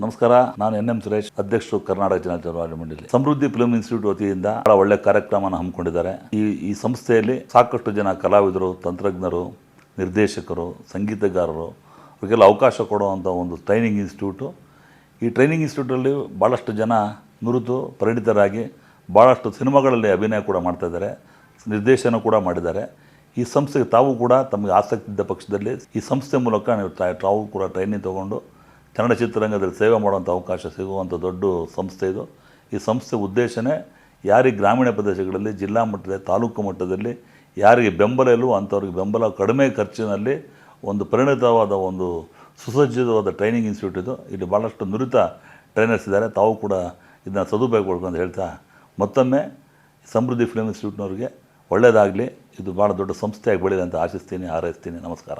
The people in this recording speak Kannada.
ನಮಸ್ಕಾರ. ನಾನು ಎನ್ ಸುರೇಶ್, ಅಧ್ಯಕ್ಷರು ಕರ್ನಾಟಕ ಚಲನಚಿತ್ರ ಮಂಡಳಿ. ಸಮೃದ್ಧಿ ಫಿಲ್ಮ್ ಇನ್ಸ್ಟಿಟ್ಯೂಟ್ ವತಿಯಿಂದ ಬಹಳ ಒಳ್ಳೆ ಕಾರ್ಯಕ್ರಮನ ಹಮ್ಮಿಕೊಂಡಿದ್ದಾರೆ. ಈ ಸಂಸ್ಥೆಯಲ್ಲಿ ಸಾಕಷ್ಟು ಜನ ಕಲಾವಿದರು, ತಂತ್ರಜ್ಞರು, ನಿರ್ದೇಶಕರು, ಸಂಗೀತಗಾರರು ಅವರಿಗೆಲ್ಲ ಅವಕಾಶ ಕೊಡುವಂಥ ಒಂದು ಟ್ರೈನಿಂಗ್ ಇನ್ಸ್ಟಿಟ್ಯೂಟು. ಈ ಟ್ರೈನಿಂಗ್ ಇನ್ಸ್ಟಿಟ್ಯೂಟಲ್ಲಿ ಭಾಳಷ್ಟು ಜನ ನುರಿತು ಪರಿಣಿತರಾಗಿ ಭಾಳಷ್ಟು ಸಿನಿಮಾಗಳಲ್ಲಿ ಅಭಿನಯ ಕೂಡ ಮಾಡ್ತಾಯಿದ್ದಾರೆ, ನಿರ್ದೇಶನ ಕೂಡ ಮಾಡಿದ್ದಾರೆ. ಈ ಸಂಸ್ಥೆಗೆ ತಾವು ಕೂಡ ತಮಗೆ ಆಸಕ್ತಿ ಇದ್ದ ಪಕ್ಷದಲ್ಲಿ ಈ ಸಂಸ್ಥೆ ಮೂಲಕ ನೀವು ತಾವು ಕೂಡ ಟ್ರೈನಿಂಗ್ ತೊಗೊಂಡು ಕನ್ನಡ ಚಿತ್ರರಂಗದಲ್ಲಿ ಸೇವೆ ಮಾಡುವಂಥ ಅವಕಾಶ ಸಿಗುವಂಥ ದೊಡ್ಡ ಸಂಸ್ಥೆ ಇದು. ಈ ಸಂಸ್ಥೆ ಉದ್ದೇಶನೇ ಯಾರಿಗೆ ಗ್ರಾಮೀಣ ಪ್ರದೇಶಗಳಲ್ಲಿ, ಜಿಲ್ಲಾ ಮಟ್ಟದಲ್ಲಿ, ತಾಲೂಕು ಮಟ್ಟದಲ್ಲಿ ಯಾರಿಗೆ ಬೆಂಬಲ ಇಲ್ಲವೋ ಅಂಥವ್ರಿಗೆ ಬೆಂಬಲ ಕಡಿಮೆ ಖರ್ಚಿನಲ್ಲಿ ಒಂದು ಪರಿಣಿತವಾದ ಒಂದು ಸುಸಜ್ಜಿತವಾದ ಟ್ರೈನಿಂಗ್ ಇನ್ಸ್ಟಿಟ್ಯೂಟ್ ಇದು. ಇಲ್ಲಿ ಭಾಳಷ್ಟು ನುರಿತ ಟ್ರೈನರ್ಸ್ ಇದ್ದಾರೆ. ತಾವು ಕೂಡ ಇದನ್ನು ಸದುಪಯೋಗ ಅಂತ ಹೇಳ್ತಾ ಮತ್ತೊಮ್ಮೆ ಸಮೃದ್ಧಿ ಫಿಲ್ಮ್ ಇನ್ಸ್ಟಿಟ್ಯೂಟ್ನವ್ರಿಗೆ ಒಳ್ಳೆಯದಾಗಲಿ. ಇದು ಭಾಳ ದೊಡ್ಡ ಸಂಸ್ಥೆಯಾಗಿ ಬೆಳೆಯಲಿ ಅಂತ ಆಶಿಸ್ತೀನಿ, ಹಾರೈಸ್ತೀನಿ. ನಮಸ್ಕಾರ.